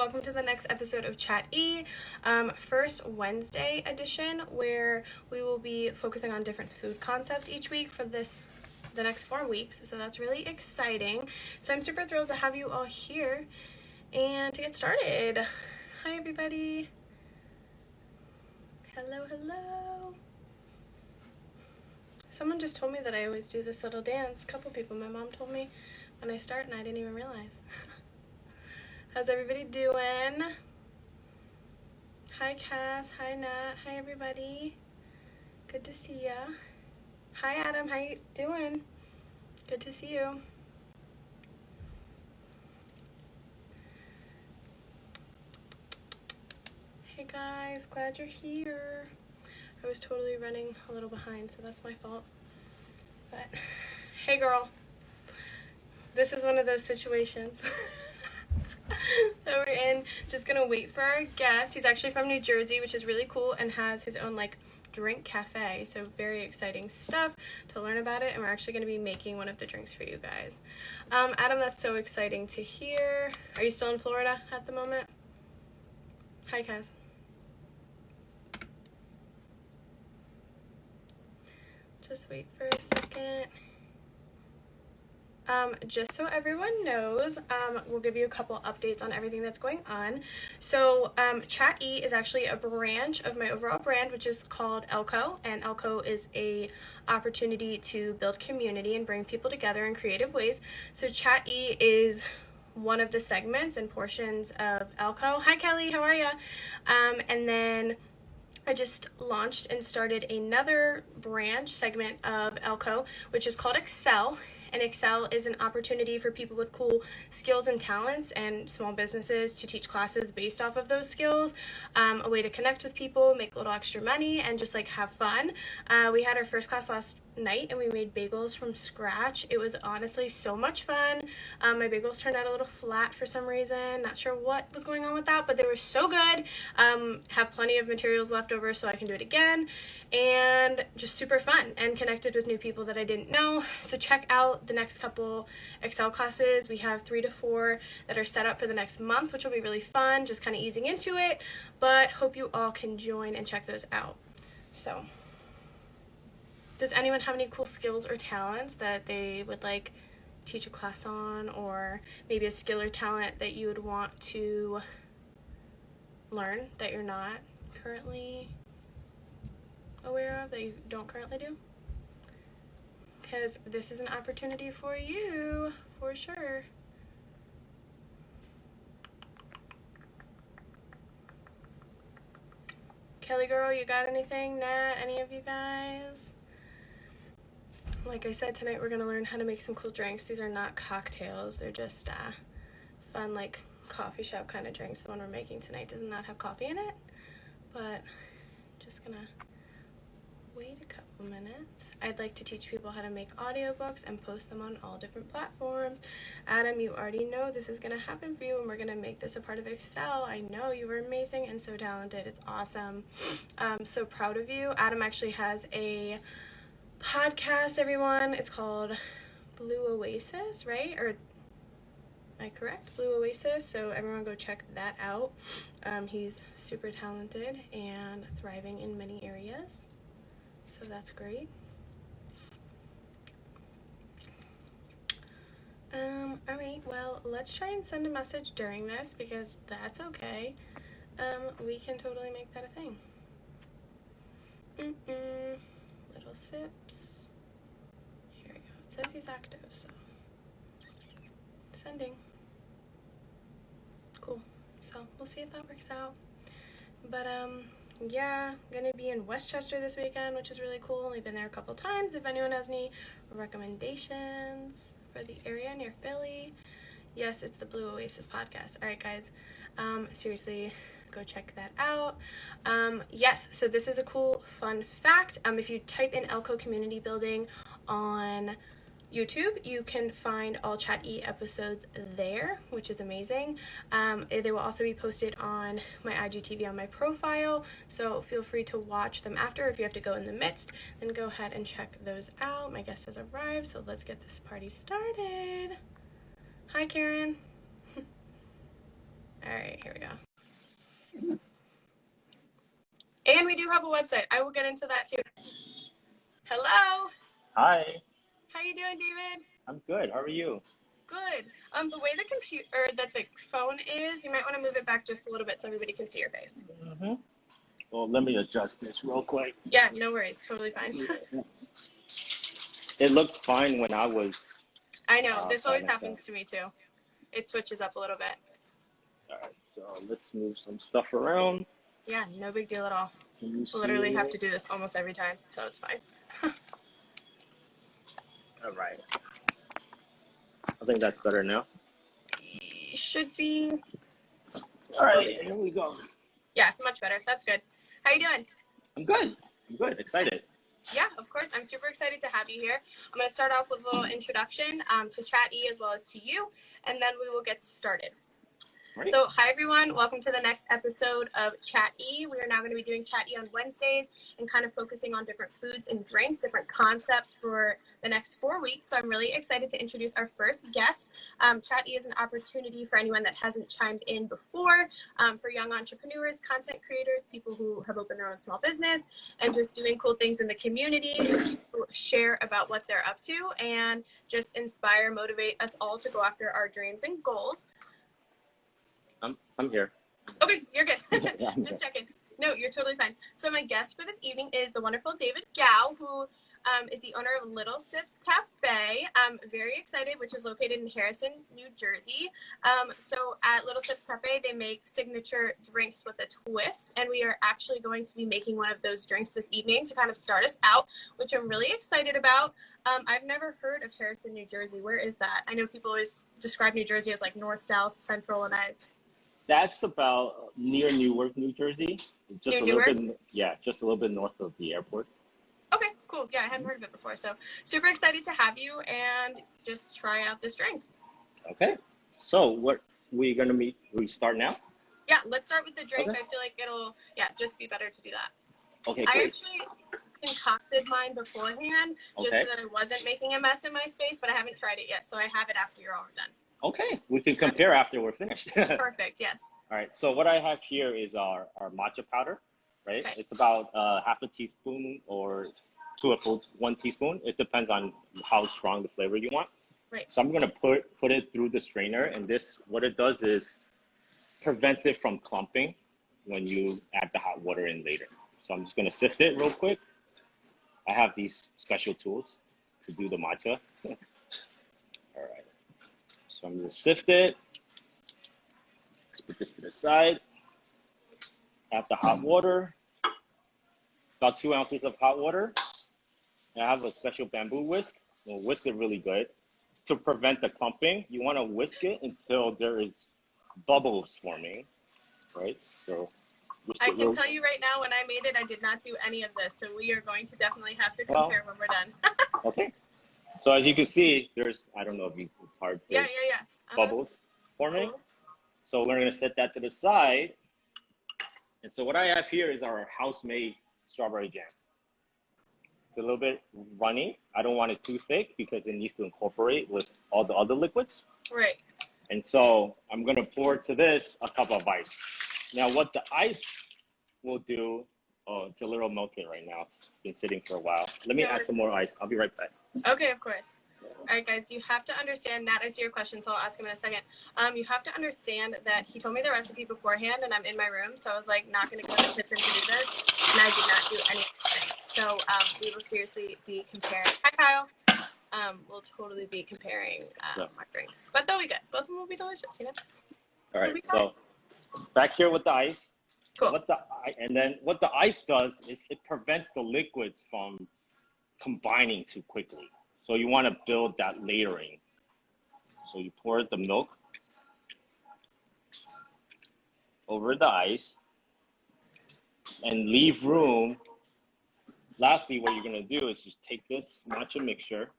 welcome to the next episode of Chat E, first Wednesday edition, where we will be focusing on different food concepts each week for the next 4 weeks, so that's really exciting. So I'm super thrilled to have you all here, and to get started, hi everybody. Hello. Someone just told me that I always do this little dance. A couple people, my mom told me when I start, and I didn't even realize. How's everybody doing? Hi Cass, hi Nat, hi everybody. Good to see ya. Hi Adam, how you doing? Good to see you. Hey guys, glad you're here. I was totally running a little behind, so that's my fault. But, hey girl, this is one of those situations that we're in. Just gonna wait for our guest. He's actually from New Jersey, which is really cool, and has his own drink cafe, so very exciting stuff to learn about it, and we're actually going to be making one of the drinks for you guys. Adam, that's so exciting to hear. Are you still in Florida at the moment? Hi Kaz. Just wait for a second. Just so everyone knows, we'll give you a couple updates on everything that's going on. So Chat E is actually a branch of my overall brand, which is called Elko, and Elko is a opportunity to build community and bring people together in creative ways. So Chat E is one of the segments and portions of Elko. Hi Kelly, how are ya? And then I just launched and started another branch segment of Elko, which is called Excel. And Excel is an opportunity for people with cool skills and talents and small businesses to teach classes based off of those skills, a way to connect with people, make a little extra money, and just have fun. We had our first class last night, and we made bagels from scratch. It was honestly so much fun. My bagels turned out a little flat for some reason. Not sure what was going on with that, but they were so good. Have plenty of materials left over so I can do it again, and just super fun, and connected with new people that I didn't know. So check out the next couple Excel classes. We have 3 to 4 that are set up for the next month, which will be really fun, just kind of easing into it, but hope you all can join and check those out. So does anyone have any cool skills or talents that they would teach a class on, or maybe a skill or talent that you would want to learn that you're not currently aware of, that you don't currently do? Because this is an opportunity for you, for sure. Kelly girl, you got anything? Nat, any of you guys? Like I said, tonight we're going to learn how to make some cool drinks. These are not cocktails. They're just fun, coffee shop kind of drinks. The one we're making tonight does not have coffee in it. But just going to wait a couple minutes. I'd like to teach people how to make audiobooks and post them on all different platforms. Adam, you already know this is going to happen for you, and we're going to make this a part of Excel. I know you were amazing and so talented. It's awesome. I'm so proud of you. Adam actually has a podcast, everyone. It's called Blue Oasis, right? Or am I correct? Blue Oasis. So everyone go check that out. He's super talented and thriving in many areas, so that's great. All right, well, let's try and send a message during this, because that's okay. We can totally make that a thing. Little sips. Here we go. It says he's active, so sending. Cool. So we'll see if that works out. But yeah, I'm gonna be in Westchester this weekend, which is really cool. Only been there a couple times. If anyone has any recommendations for the area near Philly, yes, it's the Blue Oasis podcast. All right, guys. Seriously, go check that out. Yes, so this is a cool fun fact. If you type in Elko Community Building on YouTube, you can find all Chat E episodes there, which is amazing. They will also be posted on my IGTV on my profile, so feel free to watch them after. If you have to go in the midst, then go ahead and check those out. My guest has arrived, so let's get this party started. Hi, Karen. All right, here we go. And we do have a website. I will get into that too. Hello. Hi. How you doing, David? I'm good. How are you? Good. The way the phone is, you might want to move it back just a little bit so everybody can see your face. Mm-hmm. Well, let me adjust this real quick. Yeah, no worries. Totally fine. It looked fine when I was. I know. This always happens to me too. It switches up a little bit. All right, so let's move some stuff around. Yeah, no big deal at all. Literally have to do this almost every time, so it's fine. All right. I think that's better now. Should be. All right, here we go. Yeah, much better. That's good. How you doing? I'm good. I'm good. Excited. Yeah, of course. I'm super excited to have you here. I'm going to start off with a little introduction to Chat E as well as to you, and then we will get started. Right. So, hi everyone. Welcome to the next episode of Chat E. We are now going to be doing Chat E on Wednesdays and kind of focusing on different foods and drinks, different concepts for the next 4 weeks. So I'm really excited to introduce our first guest. Chat E is an opportunity for anyone that hasn't chimed in before, for young entrepreneurs, content creators, people who have opened their own small business, and just doing cool things in the community to share about what they're up to and just inspire, motivate us all to go after our dreams and goals. I'm here. Okay, you're good. Yeah, Just checking. No, you're totally fine. So my guest for this evening is the wonderful David Gao, who is the owner of Little Sips Café. I'm very excited, which is located in Harrison, New Jersey. So at Little Sips Café, they make signature drinks with a twist, and we are actually going to be making one of those drinks this evening to kind of start us out, which I'm really excited about. I've never heard of Harrison, New Jersey. Where is that? I know people always describe New Jersey as like north, south, central, and That's about near Newark, New Jersey. Just a little bit, yeah, just a little bit north of the airport. Okay, cool. Yeah, I hadn't heard of it before, so super excited to have you and just try out this drink. Okay, so what we gonna meet? We start now. Yeah, let's start with the drink. Okay. I feel like it'll just be better to do that. Okay, I great. actually concocted mine beforehand just so that I wasn't making a mess in my space, but I haven't tried it yet, so I have it after you're all done. Okay, we can compare after we're finished. Perfect, yes. All right, so what I have here is our matcha powder, right? Okay. It's about half a teaspoon or to a full 1 teaspoon. It depends on how strong the flavor you want. Right. So I'm gonna put it through the strainer, and this, what it does is prevents it from clumping when you add the hot water in later. So I'm just gonna sift it real quick. I have these special tools to do the matcha. All right. So I'm gonna sift it. Let's put this to the side. Add the hot water. About 2 ounces of hot water. And I have a special bamboo whisk. We'll whisk it really good. To prevent the clumping, you wanna whisk it until there is bubbles forming, right? So I can tell you right now, when I made it, I did not do any of this, so we are going to definitely have to compare when we're done. Okay. So as you can see, there's, I don't know if it's hard. Yeah. Bubbles forming. Cool. So we're gonna set that to the side. And so what I have here is our house-made strawberry jam. It's a little bit runny. I don't want it too thick because it needs to incorporate with all the other liquids. Right. And so I'm gonna pour to this a cup of ice. Now what the ice will do, oh, it's a little melted right now. It's been sitting for a while. Let me add some more ice. I'll be right back. Okay, of course. All right, guys, you have to understand that is your question, so I'll ask him in a second. You have to understand that he told me the recipe beforehand, and I'm in my room, so I was like not going to go to the kitchen to do this, and I did not do anything. So we will seriously be comparing. Hi, Kyle. We'll totally be comparing my drinks, but they'll be good. Both of them will be delicious, you know. All right, so back here with the ice. Cool. What the ice does is it prevents the liquids from combining too quickly. So you want to build that layering. So you pour the milk over the ice and leave room. Lastly, what you're going to do is just take this matcha mixture.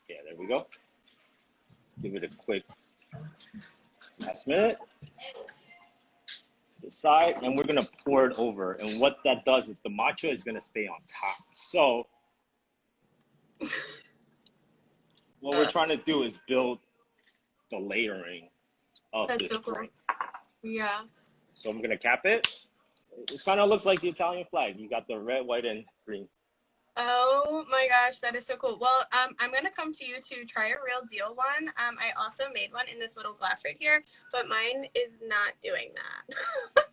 Yeah, there we go. Give it a quick last minute. The side, and we're going to pour it over. And what that does is the matcha is going to stay on top. So what we're trying to do is build the layering of this drink. Yeah. So I'm gonna cap it. It kind of looks like the Italian flag. You got the red, white, and green. Oh my gosh, that is so cool. Well, I'm gonna come to you to try a real deal one. I also made one in this little glass right here, but mine is not doing that.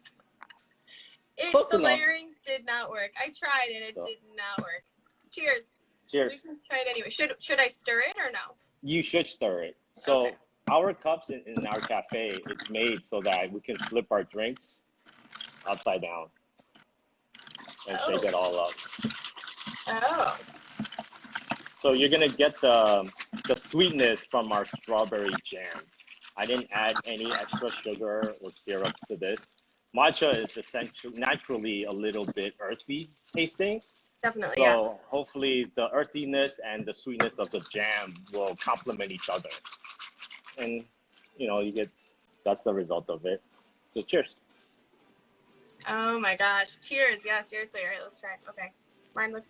Close The enough. layering did not work. I tried and it So, did not work. Cheers. We cheers. can try it anyway. Should I stir it or no? You should stir it. Okay. So our cups in our cafe, it's made so that we can flip our drinks upside down and shake Oh. it all up. Oh. So you're gonna get the sweetness from our strawberry jam. I didn't add any extra sugar or syrup to this. Matcha is essentially naturally a little bit earthy tasting. Definitely, yeah. So hopefully the earthiness and the sweetness of the jam will complement each other. And you get that's the result of it. So cheers. Oh my gosh. Cheers. Yeah, seriously. All right, let's try. Okay. Mine look.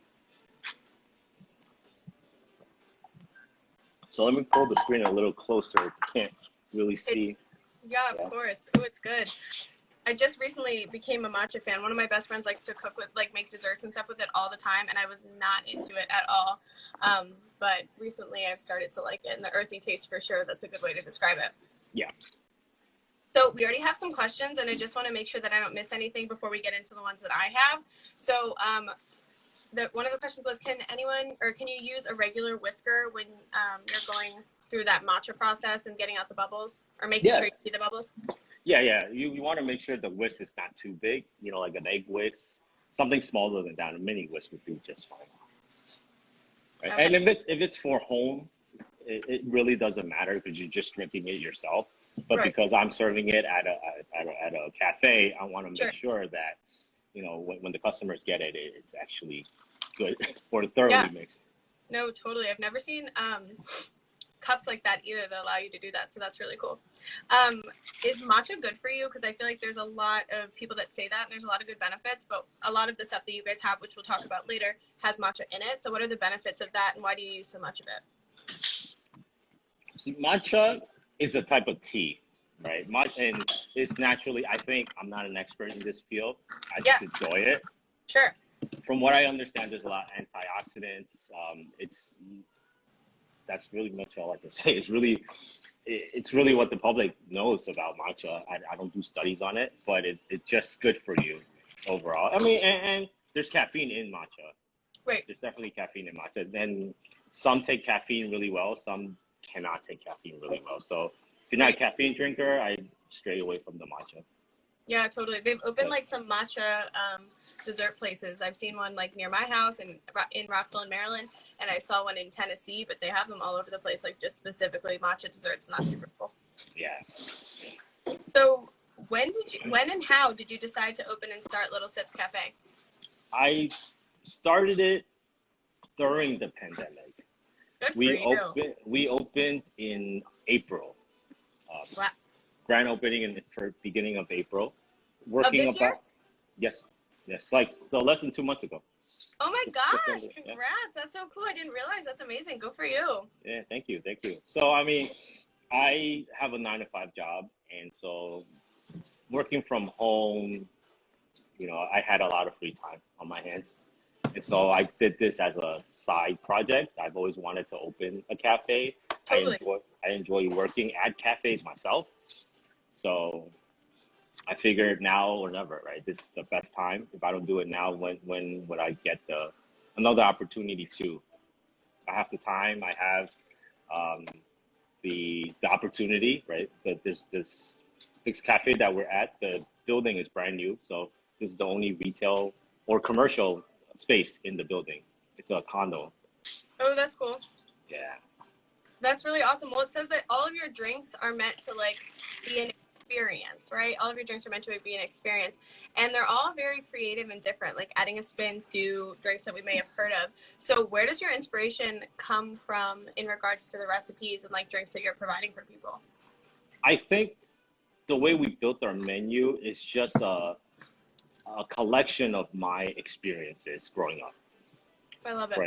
So let me pull the screen a little closer. You can't really see. Yeah, of Yeah. course. Oh, it's good. I just recently became a matcha fan. One of my best friends likes to cook with, like, make desserts and stuff with it all the time, and I was not into it at all. But recently I've started to like it, and the earthy taste for sure. That's a good way to describe it. Yeah. So we already have some questions, and I just want to make sure that I don't miss anything before we get into the ones that I have. So one of the questions was, can you use a regular whisker when you're going through that matcha process and getting out the bubbles, or making Yeah. sure you see the bubbles? Yeah. You want to make sure the whisk is not too big. Like an egg whisk. Something smaller than that. A mini whisk would do just fine. Right? Okay. And if it's for home, it really doesn't matter because you're just drinking it yourself. But Right. because I'm serving it at a cafe, I want to Sure. make sure that when the customers get it, it's actually good or Yeah. thoroughly mixed. No, totally. I've never seen cups like that either that allow you to do that. So that's really cool. Is matcha good for you? Because I feel like there's a lot of people that say that, and there's a lot of good benefits, but a lot of the stuff that you guys have, which we'll talk about later, has matcha in it. So what are the benefits of that, and why do you use so much of it? See, matcha is a type of tea, right? And it's naturally, I think, I'm not an expert in this field. I just Yeah. enjoy it. Sure. From what I understand, there's a lot of antioxidants. That's really much all I can say. It's really what the public knows about matcha. I don't do studies on it, but it's just good for you overall. I mean, and there's caffeine in matcha. Right. There's definitely caffeine in matcha. Then some take caffeine really well, some cannot take caffeine really well. So if you're not a caffeine drinker, I stray away from the matcha. Yeah, totally. They've opened But like some matcha dessert places. I've seen one like near my house in Rockville, in Maryland, and I saw one in Tennessee. But they have them all over the place, like just specifically matcha desserts, and that's super cool. yeah, So when and how did you decide to open and start Little Sips Cafe? I started it during the pandemic. Good for We you. opened in April. Wow. Grand opening in the beginning of April. Of Working this year? about yes, like so less than 2 months ago. Oh my gosh! September, yeah. Congrats! That's so cool. I didn't realize. That's amazing. Go for you. Yeah, thank you. So I mean, I have a 9 to 5 job, and so working from home, I had a lot of free time on my hands. And so I did this as a side project. I've always wanted to open a cafe. Totally. I enjoy working at cafes myself. So I figured now or never, right? This is the best time. If I don't do it now, when would I get another opportunity to? I have the time. I have the opportunity, right? But there's this cafe that we're at. The building is brand new, so this is the only retail or commercial space in the building. It's a condo. Oh, that's cool. Yeah. That's really awesome. Well, it says that all of your drinks are meant to like be an experience, right? All of your drinks are meant to be an experience, and they're all very creative and different, like adding a spin to drinks that we may have heard of. So where does your inspiration come from in regards to the recipes and like drinks that you're providing for people? I think the way we built our menu is just a collection of my experiences growing up. I love it.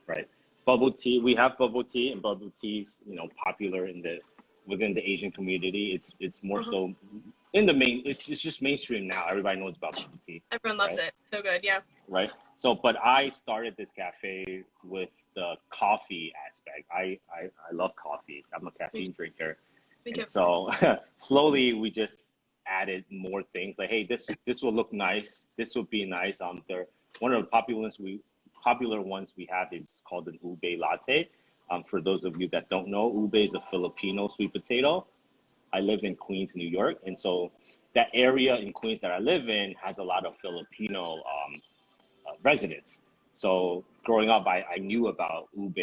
Right? Bubble tea. We have bubble tea, and bubble tea is popular within the Asian community. It's more so in the main, it's just mainstream now. Everybody knows about bubble tea, Everyone loves right? it. So good, yeah. Right. So, but I started this cafe with the coffee aspect. I love coffee. I'm a Me, caffeine drinker, me too. and so slowly we just added more things. Like, hey, this will look nice. This will be nice. One of the popular ones we have is called an ube latte. For those of you that don't know, ube is a Filipino sweet potato. I live in Queens, New York, and so that area in Queens that I live in has a lot of Filipino residents. So growing up, I knew about ube,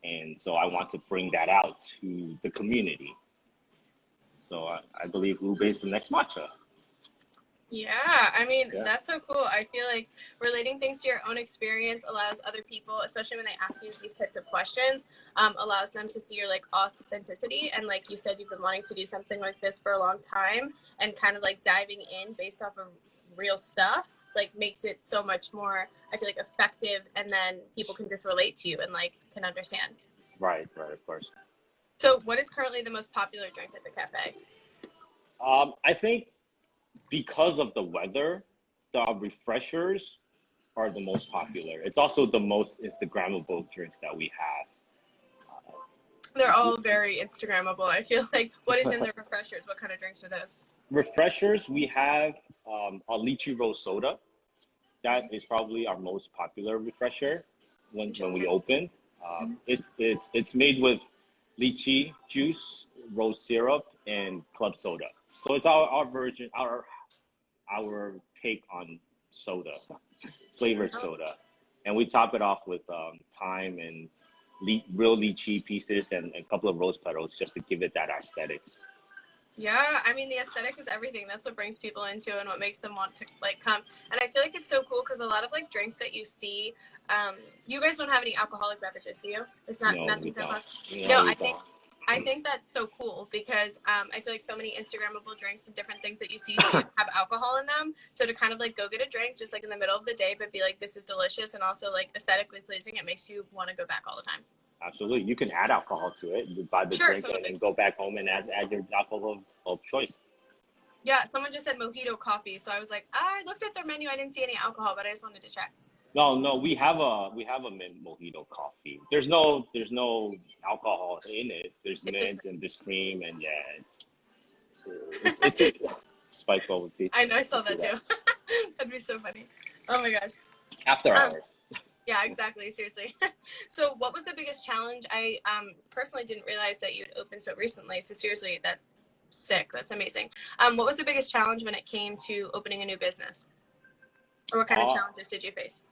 and so I want to bring that out to the community. So I believe ube is the next matcha. Yeah, I mean, Yeah. that's so cool. I feel like relating things to your own experience allows other people, especially when they ask you these types of questions, allows them to see your like authenticity. And like you said, you've been wanting to do something like this for a long time, and kind of like diving in based off of real stuff, like makes it so much more, I feel like, effective. And then people can just relate to you and like can understand. Right, of course. So, what is currently the most popular drink at the cafe? I think because of the weather, the refreshers are the most popular. It's also the most Instagrammable drinks that we They're all very Instagrammable. I feel like. What is in the refreshers? What kind of drinks are those? refreshers, we have a lychee rose soda. That is probably our most popular refresher when we open. It's made with lychee juice, rose syrup, and club soda. So it's our version, our take on soda, flavored soda, and we top it off with thyme and real lychee pieces and a couple of rose petals just to give it that aesthetics. Yeah, I mean the aesthetic is everything. That's what brings people into and what makes them want to like come. And I feel like it's so cool because a lot of like drinks that you see, you guys don't have any alcoholic beverages, do you? It's not No, we nothing's don't. alcoholic. No, No, we don't. I think that's so cool because I feel like so many Instagrammable drinks and different things that you see do have alcohol in them. So to kind of like go get a drink just like in the middle of the day, but be like, this is delicious and also like aesthetically pleasing, it makes you want to go back all the time. Absolutely. You can add alcohol to it. You buy the Sure, drink and totally. then go back home and add your alcohol of choice. Yeah, someone just said mojito coffee, so I was like, I looked at their menu, I didn't see any alcohol, but I just wanted to check. No, we have a mint mojito coffee. There's no alcohol in it. There's It's just, mint and there's cream and yeah, it's a spike bubble tea. I know, I saw Let's do that too. That'd be so funny. Oh my gosh. After Um, hours. yeah, exactly. Seriously. So, what was the biggest challenge? I personally didn't realize that you'd opened so recently. So, seriously, that's sick. That's amazing. What was the biggest challenge when it came to opening a new business, or what kind of Uh, challenges did you face?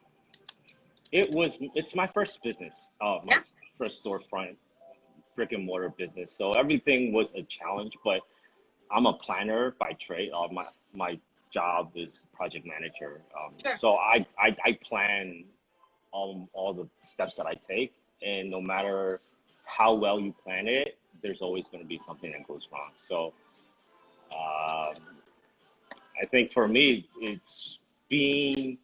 it's my first business. My Yeah. first storefront brick and mortar business. So everything was a challenge, but I'm a planner by trade. My job is project manager. Sure. So I plan all the steps that I take, and no matter how well you plan it, there's always going to be something that goes wrong. So um, I think for me, it's being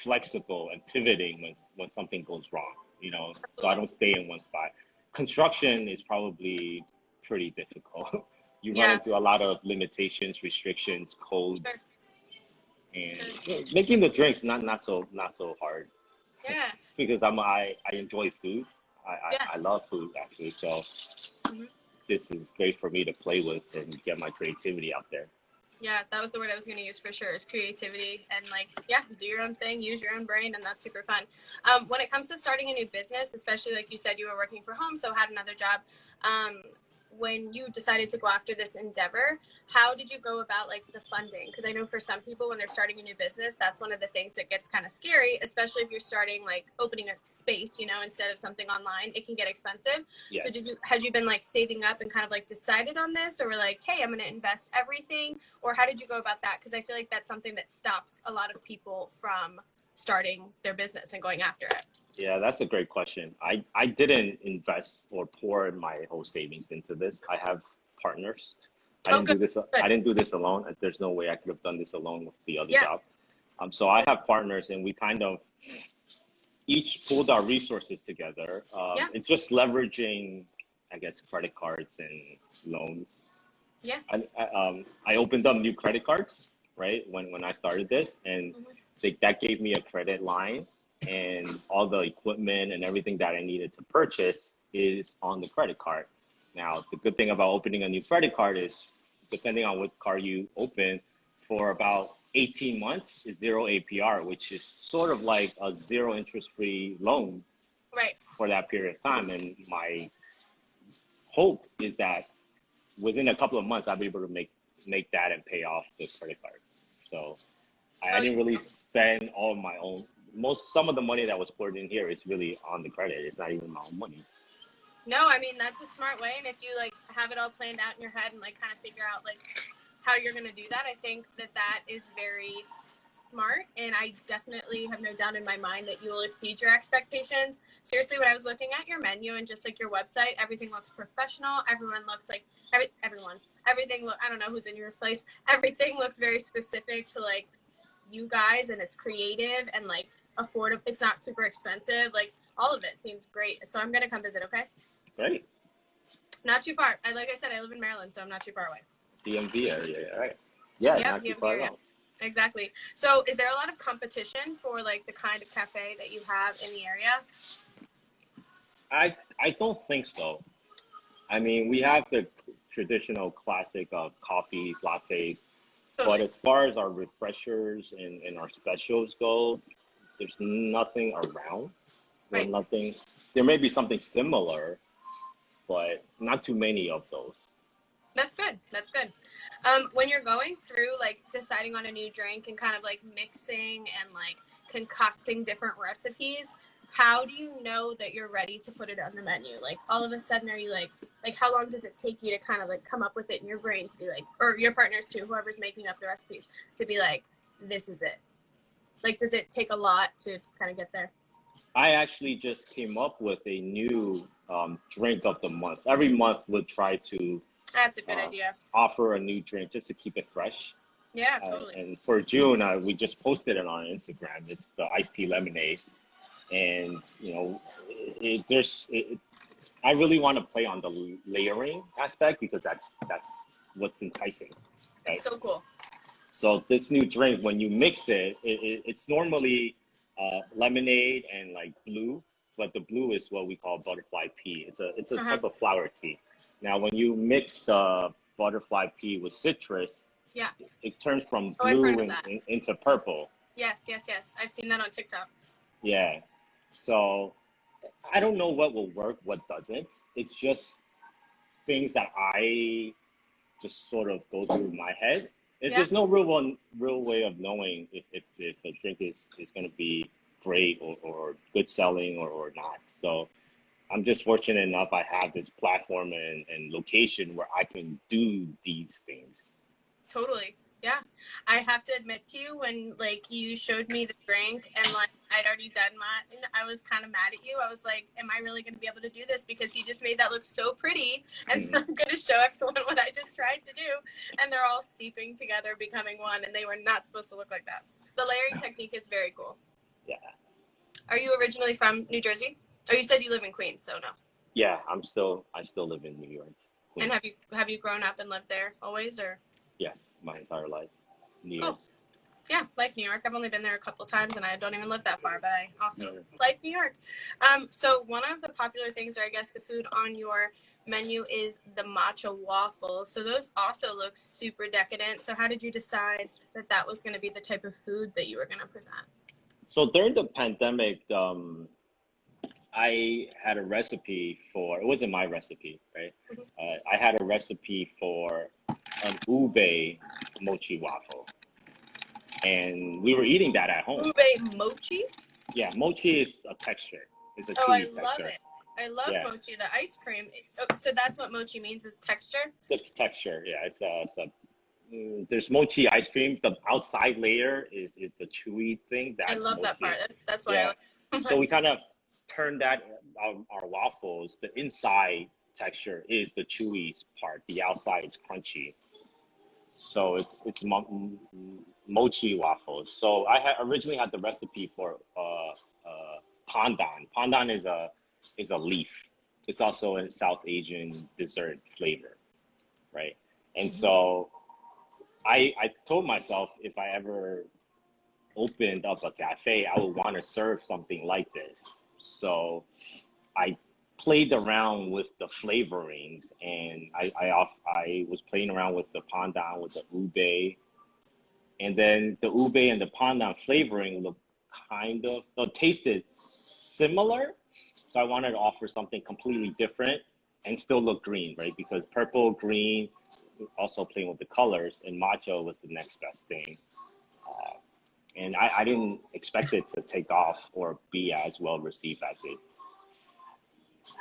flexible and pivoting when something goes wrong. So I Absolutely. don't stay in one spot. Construction is probably pretty difficult. You run Yeah. into a lot of limitations, restrictions, Sure. codes, and Sure. making the drinks not so hard. Yeah. It's because I enjoy food. I, Yeah. I, I love food actually. So Hmm. this is great for me to play with and get my creativity out there. Yeah, that was the word I was going to use for sure is creativity and like, yeah, do your own thing, use your own brain, and that's super fun. When it comes to starting a new business, especially like you said, you were working from home, so had another job. Um, when you decided to go after this endeavor, how did you go about like the funding? Because I know for some people when they're starting a new business, that's one of the things that gets kind of scary, especially if you're starting like opening a space, instead of something online, it can get expensive. So Yes. had you been like saving up and kind of like decided on this, or were like, hey, I'm going to invest everything? Or how did you go about that? Because I feel like that's something that stops a lot of people from starting their business and going after it. Yeah, that's a great question. I didn't invest or pour my whole savings into this. I have partners. I Oh, didn't good. do this. Good. I didn't do this alone. There's no way I could have done this alone with the other Yeah. job. So I have partners, and we kind of each pulled our resources together. Yeah. It's just leveraging, I guess, credit cards and loans. Yeah. I opened up new credit cards, right? When I started this, and Mhm. that gave me a credit line, and all the equipment and everything that I needed to purchase is on the credit card. Now, the good thing about opening a new credit card is, depending on what card you open, for about 18 months, it's zero APR, which is sort of like a zero interest free loan Right. for that period of time. And my hope is that within a couple of months, I'll be able to make that and pay off the credit card. So I Oh, didn't really spend all my own. Some of the money that was poured in here is really on the credit. It's not even my own money. no, I mean that's a smart way, and if you like have it all planned out in your head and like kind of figure out like how you're gonna do that, I think that that is very smart, and I definitely have no doubt in my mind that you will exceed your expectations. Seriously, when I was looking at your menu and just like your website, everything looks professional. Everyone looks like everyone. Everything look. I don't know who's in your place. Everything looks very specific to like you guys, and it's creative and like affordable. It's not super expensive. Like all of it seems great. So I'm gonna come visit. Okay. Right? Not too far. Like I said, I live in Maryland, so I'm not too far away. DMV area, right? Yeah, Yep, not too DMV far at area. all. Exactly. So, is there a lot of competition for like the kind of cafe that you have in the area? I don't think so. I mean, we have the traditional classic of coffees, lattes, but Totally. as far as our refreshers and our specials go, there's nothing around. Well, Right. nothing. There may be something similar, but not too many of those. That's good. That's good. When you're going through like deciding on a new drink and kind of like mixing and like concocting different recipes, how do you know that you're ready to put it on the menu? Like all of a sudden, are you like how long does it take you to kind of like come up with it in your brain to be like, or your partners too, whoever's making up the recipes, to be like, this is it? Like, does it take a lot to kind of get there? I actually just came up with a new drink of the month. Every month we'll try to That's a good uh, idea. offer a new drink just to keep it fresh. Yeah, totally. And for June, we just posted it on Instagram. It's the iced tea lemonade, and I really want to play on the layering aspect because that's what's enticing, It's right? so cool. So this new drink, when you mix it's normally lemonade and like blue, but the blue is what we call butterfly pea. It's a Uh-huh. type of flower tea. Now, when you mix the butterfly pea with citrus, Yeah. it turns from Oh, I've heard blue of that. into purple. Yes, yes, yes. I've seen that on TikTok. Yeah. So I don't know what will work, what doesn't. It's just things that I just sort of go through my head. Yeah, There's no real way of knowing if a drink is going to be great or good selling or not. So I'm just fortunate enough I have this platform and location where I can do these things. totally. Yeah. I have to admit to you, when like you showed me the drink and like I'd already done mine, I was kind of mad at you. I was like, am I really going to be able to do this? Because you just made that look so pretty, and Mhm. I'm going to show everyone what I just tried to do. And they're all seeping together, becoming one, and they were not supposed to look like that. The layering technique is very cool. Yeah, Are you originally from New Jersey? Oh, you said you live in Queens, so no. yeah. I still live in New York, And Queens. have you grown up and lived there always, or? Yes, my entire life, New York. Cool. Yeah, like New York. I've only been there a couple times, and I don't even live that far, but I also Mhm. like New York. So one of the popular things, or I guess the food on your menu, is the matcha waffles. So those also look super decadent. So how did you decide that that was going to be the type of food that you were going to present? So during the pandemic, I had a recipe for, it wasn't my recipe, right? I had a recipe for an ube mochi waffle, and we were eating that at home. Ube mochi? Yeah, mochi is a texture. It's a Oh, I chewy love texture. it. I love Yeah, mochi, the ice cream. Oh, so that's what mochi means, is texture? the texture. Yeah, there's mochi ice cream. The outside layer is the chewy thing. I That's love that part. mochi. That's why I Yeah. like it so So we much. kind of turned that our waffles. The inside texture is the chewy part. The outside is crunchy. So it's mochi waffles. So I had originally had the recipe for pandan. Pandan is a leaf. It's also a South Asian dessert flavor, right? And so I told myself if I ever opened up a cafe, I would want to serve something like this. So I played around with the flavorings, and I was playing around with the pandan, with the ube, and then the ube and the pandan flavoring looked tasted similar. So I wanted to offer something completely different and still look green, right? Because purple, green, also playing with the colors, and matcha was the next best thing. And I didn't expect it to take off or be as well received as it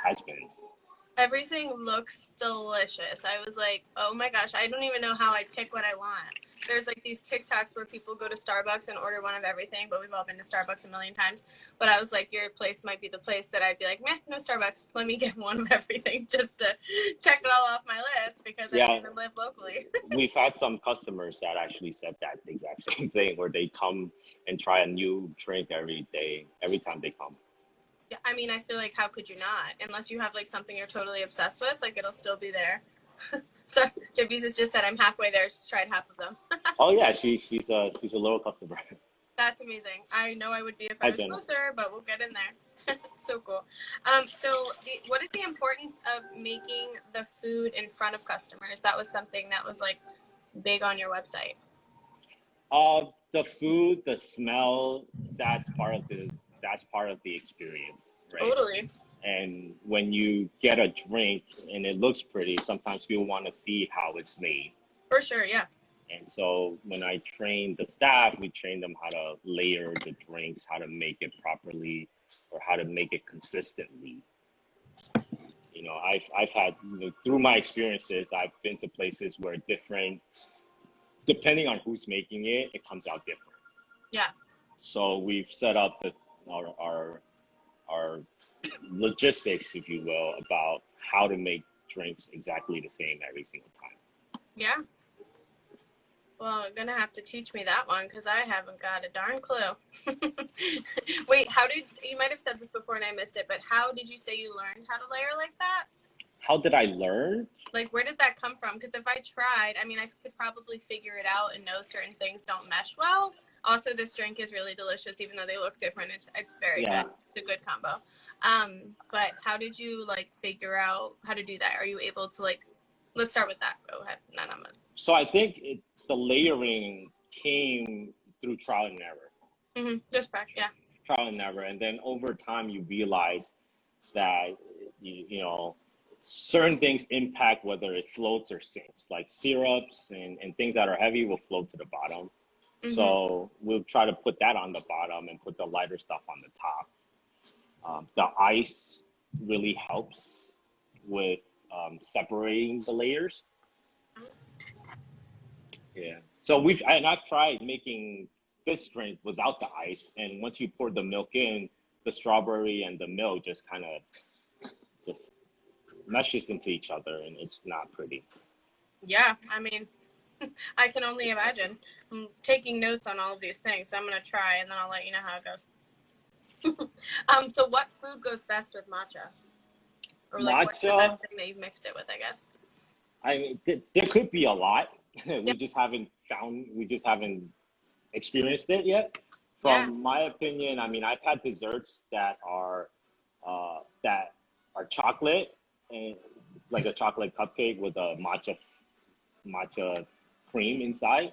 has been. Everything looks delicious. I was like, oh my gosh, I don't even know how I'd pick what I want. There's like these TikToks where people go to Starbucks and order one of everything, but we've all been to Starbucks a million times. But I was like, your place might be the place that I'd be like, meh, no Starbucks. Let me get one of everything just to check it all off my list because I don't even live locally. We've had some customers that actually said that exact same thing, where they come and try a new drink every day, every time they come. Yeah, I mean, I feel like how could you not? Unless you have like something you're totally obsessed with, like it'll still be there. So Javisa's just said I'm halfway there. She's tried half of them. Oh yeah, she's a loyal customer. That's amazing. I know I would be if I Hi, was Jen. closer, but we'll get in there. So cool. What is the importance of making the food in front of customers? That was something that was like big on your website. The food, the smell, that's part of the experience, right? Totally. And when you get a drink and it looks pretty, sometimes people want to see how it's made. For sure, yeah. And so when I train the staff, we train them how to layer the drinks, how to make it properly, or how to make it consistently. You know, I've had, through my experiences, I've been to places where depending on who's making it, it comes out different. Yeah. So we've set up our logistics, if you will, about how to make drinks exactly the same every single time. Yeah. Well, you're going to have to teach me that one because I haven't got a darn clue. Wait, you might have said this before and I missed it, but how did you say you learned how to layer like that? How did I learn? Like, where did that come from? Because if I tried, I mean, I could probably figure it out and know certain things don't mesh well. Also, this drink is really delicious, even though they look different. It's very good. It's a good combo. But how did you like figure out how to do that? Are you able to like? Let's start with that. Go ahead. So I think the layering came through trial and error. Mm-hmm. Just practice, yeah. Trial and error, and then over time you realize that you know certain things impact whether it floats or sinks. Like syrups and things that are heavy will float to the bottom. Mm-hmm. So we'll try to put that on the bottom and put the lighter stuff on the top. The ice really helps with separating the layers. Yeah. So I've tried making this drink without the ice, and once you pour the milk in, the strawberry and the milk just kind of just meshes into each other, and it's not pretty. Yeah, I mean, I can only imagine. I'm taking notes on all of these things, so I'm gonna try, and then I'll let you know how it goes. So what food goes best with matcha? Or like, what's the best thing that you've mixed it with? I guess. There could be a lot. We just haven't experienced it yet. From my opinion, I mean, I've had desserts that are chocolate, and like a chocolate cupcake with a matcha cream inside.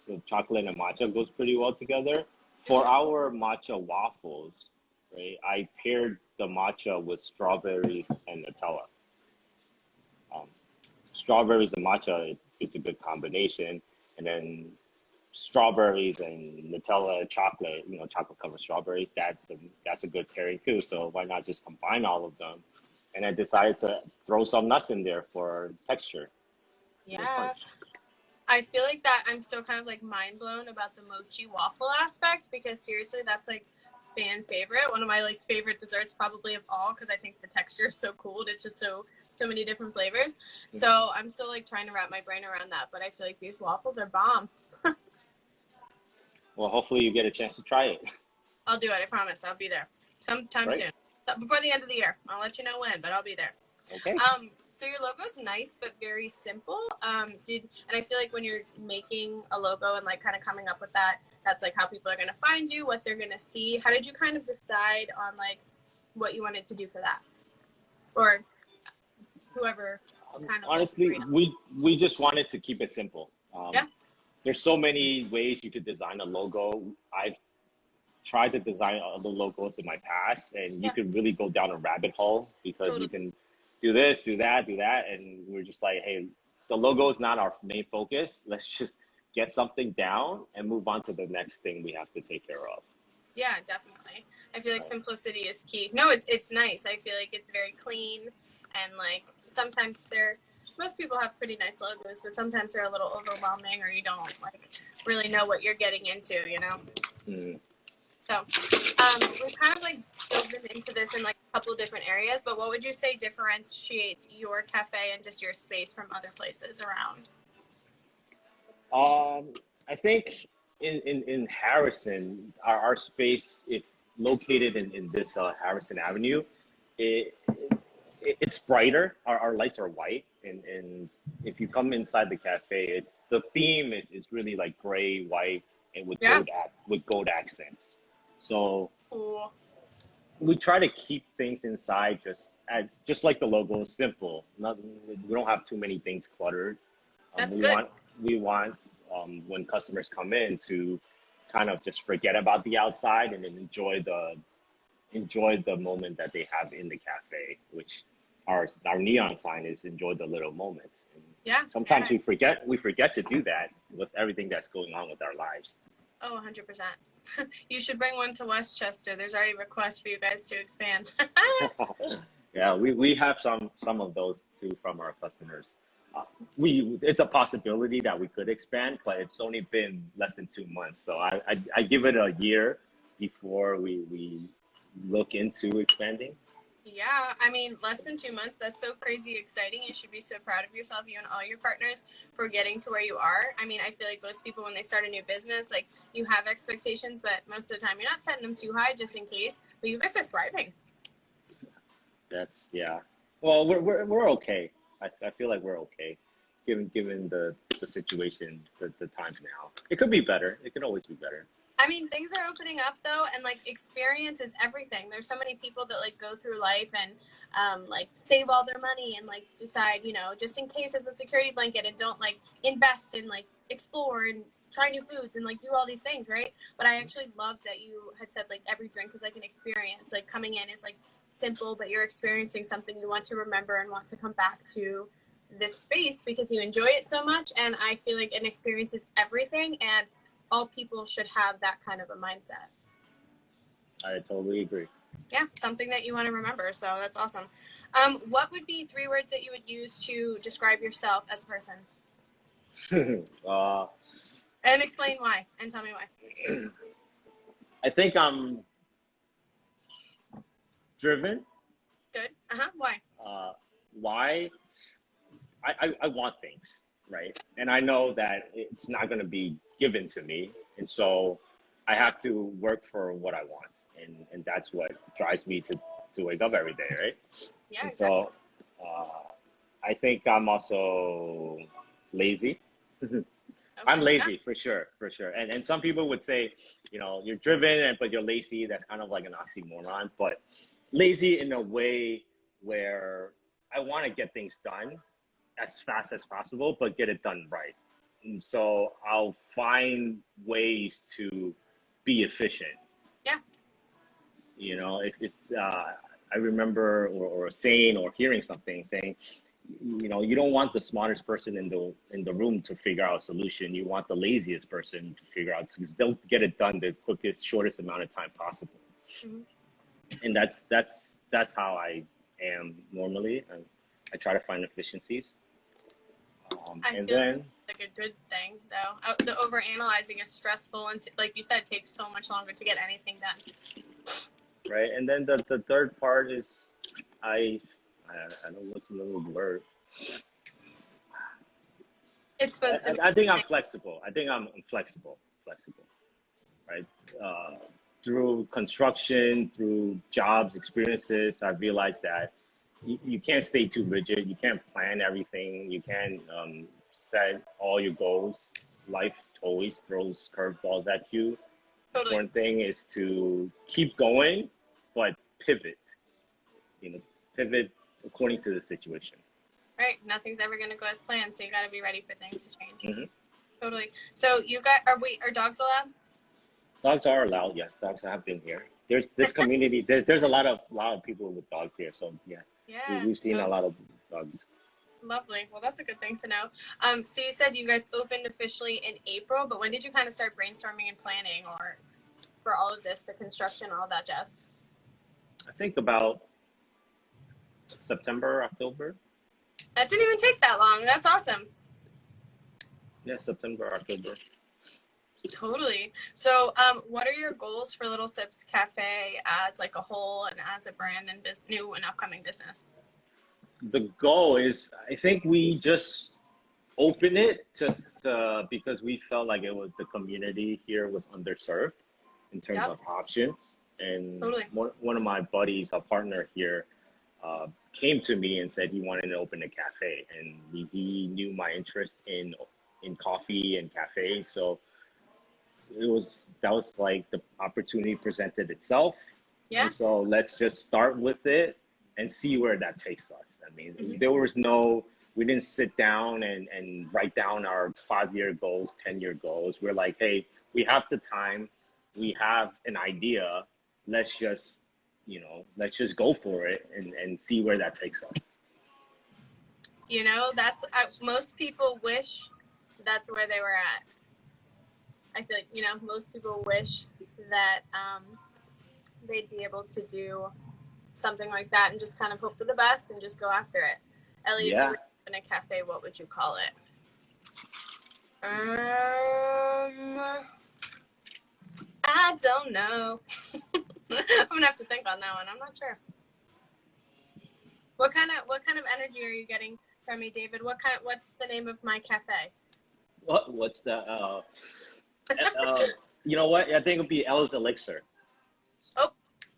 So chocolate and matcha goes pretty well together. For our matcha waffles, right, I paired the matcha with strawberries and Nutella. Strawberries and matcha, it's a good combination. And then strawberries and Nutella chocolate, chocolate covered strawberries, that's a good pairing too. So why not just combine all of them? And I decided to throw some nuts in there for texture. Yeah. I feel like that I'm still kind of like mind blown about the mochi waffle aspect, because seriously, that's like fan favorite. One of my like favorite desserts probably of all, because I think the texture is so cool. It's just so many different flavors. So I'm still like trying to wrap my brain around that, but I feel like these waffles are bomb. Well, hopefully you get a chance to try it. I'll do it. I promise. I'll be there sometime soon. Before the end of the year. I'll let you know when, but I'll be there. Okay. So your logo's nice but very simple. And I feel like when you're making a logo and like kind of coming up with that, that's like how people are gonna find you, what they're gonna see. How did you kind of decide on like what you wanted to do for that, or whoever kind of like Honestly, agreed on? we just wanted to keep it simple. Yeah, There's so many ways you could design a logo. I've tried to design other logos in my past, and you yeah, could really go down a rabbit hole because you totally. can do this, do that, and we're just like, hey, the logo is not our main focus. Let's just get something down and move on to the next thing we have to take care of. Yeah, definitely. I feel like simplicity is key. No, it's nice. I feel like it's very clean, and like sometimes they're most people have pretty nice logos, but sometimes they're a little overwhelming, or you don't like really know what you're getting into, you know. Mm. So, we've kind of like dove into this in like a couple of different areas, but what would you say differentiates your cafe and just your space from other places around? I think in Harrison, our space, if located in this Harrison Avenue, it, it's brighter. Our lights are white, and if you come inside the cafe, it's the theme is really like gray, white, and Yeah. with gold accents. So Cool. we try to keep things inside just like the logo, simple. Not we don't have too many things cluttered. That's We good. want when customers come in to kind of just forget about the outside and then enjoy the moment that they have in the cafe, which our neon sign is enjoy the little moments. And Yeah. sometimes Yeah. we forget to do that with everything that's going on with our lives. Oh, 100%. You should bring one to Westchester. There's already requests for you guys to expand. Yeah, we have some of those too from our customers. We it's a possibility that we could expand, but it's only been less than 2 months. So I give it a year before we look into expanding. Yeah, I mean, less than 2 months. That's so crazy exciting. You should be so proud of yourself, you and all your partners, for getting to where you are. I mean, I feel like most people, when they start a new business, like you have expectations, but most of the time you're not setting them too high just in case. But you guys are thriving. That's yeah. Well, we're okay. I feel like we're okay, given the situation, the times now. It could be better. It could always be better. I mean, things are opening up though, and like experience is everything. There's so many people that like go through life and like save all their money and like decide, you know, just in case as a security blanket, and don't like invest and like explore and try new foods and like do all these things, right? But I actually love that you had said like every drink is like an experience. Like coming in is like simple, but you're experiencing something you want to remember and want to come back to this space because you enjoy it so much. And I feel like an experience is everything, and all people should have that kind of a mindset. I totally agree. Yeah, something that you want to remember. So that's awesome. What would be 3 words that you would use to describe yourself as a person? uh, And explain why. And tell me why. I think I'm driven. Good. Why? Uh, why? I want things, right? And I know that it's not going to be given to me. And so I have to work for what I want. And that's what drives me to wake up every day, right? Yeah, And exactly. so I think I'm also lazy. I'm Okay. Yeah. lazy for sure, for sure. And some people would say, you're driven and but you're lazy. That's kind of like an oxymoron. But lazy in a way where I want to get things done as fast as possible, but get it done right. And so I'll find ways to be efficient. Yeah. If I remember or saying or hearing something saying, you don't want the smartest person in the room to figure out a solution. You want the laziest person to figure out because they'll get it done the quickest, shortest amount of time possible. Mm-hmm. And that's how I am normally. I try to find efficiencies. I And feel like then it's like a good thing, though. The over analyzing is stressful, and like you said, it takes so much longer to get anything done. right, and then the third part is I I don't know what's another word. It's supposed to I think I'm be. flexible. I think I'm flexible, right? Through construction, through jobs, experiences, I realized that you can't stay too rigid. You can't plan everything. You can't set all your goals. Life always throws curveballs at you. Totally. Important thing is to keep going, but pivot. You know, pivot according to the situation. Right. Nothing's ever going to go as planned, so you got to be ready for things to change. Hmm. Totally. So you got are dogs allowed? Dogs are allowed. Yes, dogs have been here. There's this community. There's a lot of people with dogs here. So yeah, Yeah. we've seen So a lot of dogs. lovely. Well, that's a good thing to know. So you said you guys opened officially in April, but when did you kind of start brainstorming and planning, or for all of this, the construction, all that jazz? I think about September, October. That didn't even take that long. That's awesome. Yeah, September, October. Totally. So, what are your goals for Little Sips Cafe as like a whole and as a brand and new and upcoming business? The goal is, I think we just open it just because we felt like it was the community here was underserved in terms Yep. of options. And Totally. one of my buddies, a partner here, came to me and said he wanted to open a cafe, and he knew my interest in coffee and cafe. So that was like the opportunity presented itself. Yeah. And so let's just start with it and see where that takes us. I mean, there was we didn't sit down and write down our 5-year goals, 10-year goals. We're like, hey, we have the time, we have an idea, let's just, let's just go for it and see where that takes us. You know, that's most people wish that's where they were at. I feel like, you know, most people wish that they'd be able to do something like that and just kind of hope for the best and just go after it. Ellie, if you Yeah. were in a cafe, what would you call it? I don't know. I'm gonna have to think on that one. I'm not sure. What kind of energy are you getting from me, David? What's the name of my cafe? What's the you know what? I think it'll be Ella's Elixir. Oh,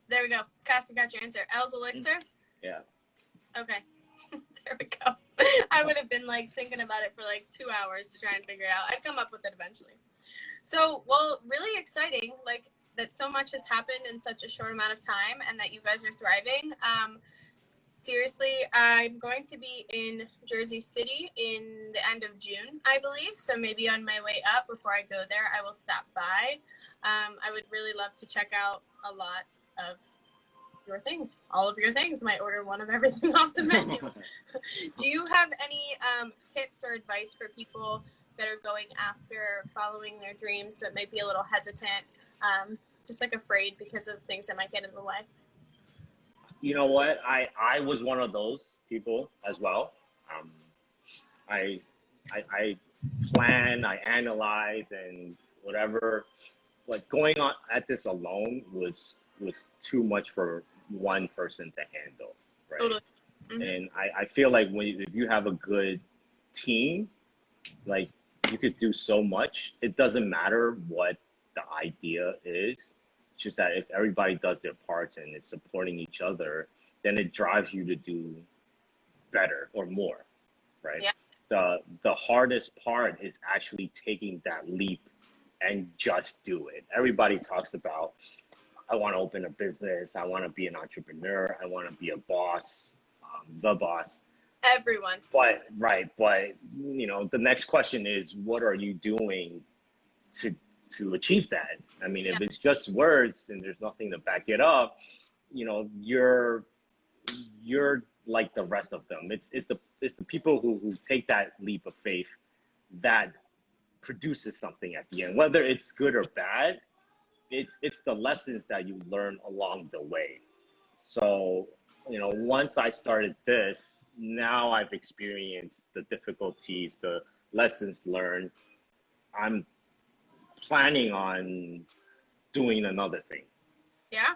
there we go. Cassie got your answer. Elle's Elixir? Yeah. Okay. There we go. I would have been like thinking about it for like 2 hours to try and figure it out. I'd come up with it eventually. So, well, really exciting, like that so much has happened in such a short amount of time and that you guys are thriving. Seriously, I'm going to be in Jersey City in the end of June, I believe. So maybe on my way up, before I go there, I will stop by. I would really love to check out a lot of your things, all of your things. Might order one of everything off the menu. Do you have any tips or advice for people that are going after following their dreams but might be a little hesitant, just like afraid because of things that might get in the way? You know what? I was one of those people as well. I, I plan, I analyze, and whatever. Like going on at this alone was too much for one person to handle, right? Totally. Mm-hmm. And I feel like if you have a good team, like you could do so much. It doesn't matter what the idea is. It's just that if everybody does their parts and is supporting each other, then it drives you to do better or more, right? Yeah. The hardest part is actually taking that leap and just do it. Everybody talks about, I want to open a business, I want to be an entrepreneur, I want to be a boss, the boss. Everyone. But the next question is, what are you doing to achieve that? I mean, if it's just words, then there's nothing to back it up. You're like the rest of them. It's the people who take that leap of faith that produces something at the end, whether it's good or bad. It's the lessons that you learn along the way. So, once I started this, now I've experienced the difficulties, the lessons learned. I'm planning on doing another thing. Yeah.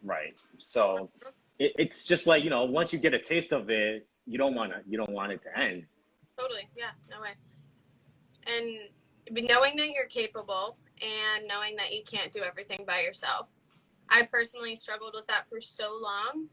Right. So it's just like, once you get a taste of it, you don't want it to end. Totally. Yeah. No way. And knowing that you're capable and knowing that you can't do everything by yourself. I personally struggled with that for so long.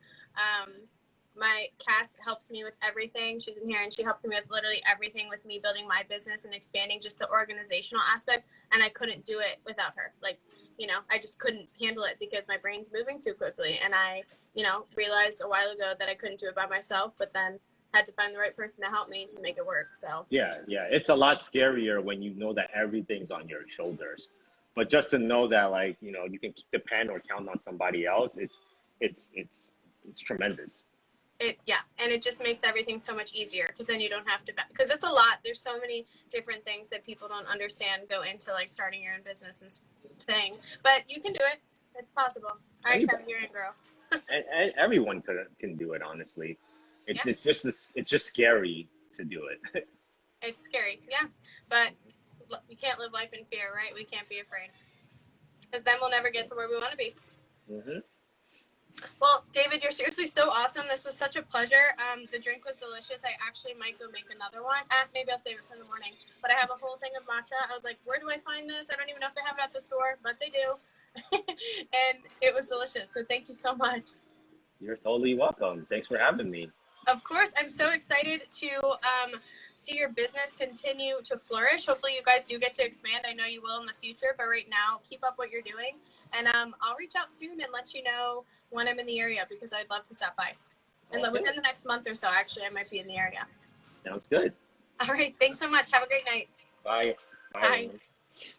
my Cass helps me with everything. She's in here and she helps me with literally everything with me building my business and expanding just the organizational aspect. And I couldn't do it without her. Like, you know, I just couldn't handle it because my brain's moving too quickly. And I, you know, realized a while ago that I couldn't do it by myself, but then had to find the right person to help me to make it work. So Yeah, yeah. It's a lot scarier when you know that everything's on your shoulders. But just to know that, like, you know, you can depend or count on somebody else, it's tremendous. yeah, and it just makes everything so much easier because then you don't have to, because it's a lot. There's so many different things that people don't understand go into like starting your own business and thing, but you can do it. It's possible. All right, Kevin, you're in, girl. And everyone can do it, honestly. Yeah. It's just scary to do it. It's scary, yeah, but you can't live life in fear, right? We can't be afraid because then we'll never get to where we want to be. Hmm. Well, David, you're seriously so awesome. This was such a pleasure. The drink was delicious. I actually might go make another one. Maybe I'll save it for the morning. But I have a whole thing of matcha. I was like, where do I find this? I don't even know if they have it at the store, but they do. And it was delicious. So thank you so much. You're totally welcome. Thanks for having me. Of course, I'm so excited to see your business continue to flourish. Hopefully, you guys do get to expand. I know you will in the future, but right now, keep up what you're doing. And I'll reach out soon and let you know when I'm in the area because I'd love to stop by. And Okay. within the next month or so, actually, I might be in the area. Sounds good. All right. Thanks so much. Have a great night. Bye. Bye. Bye.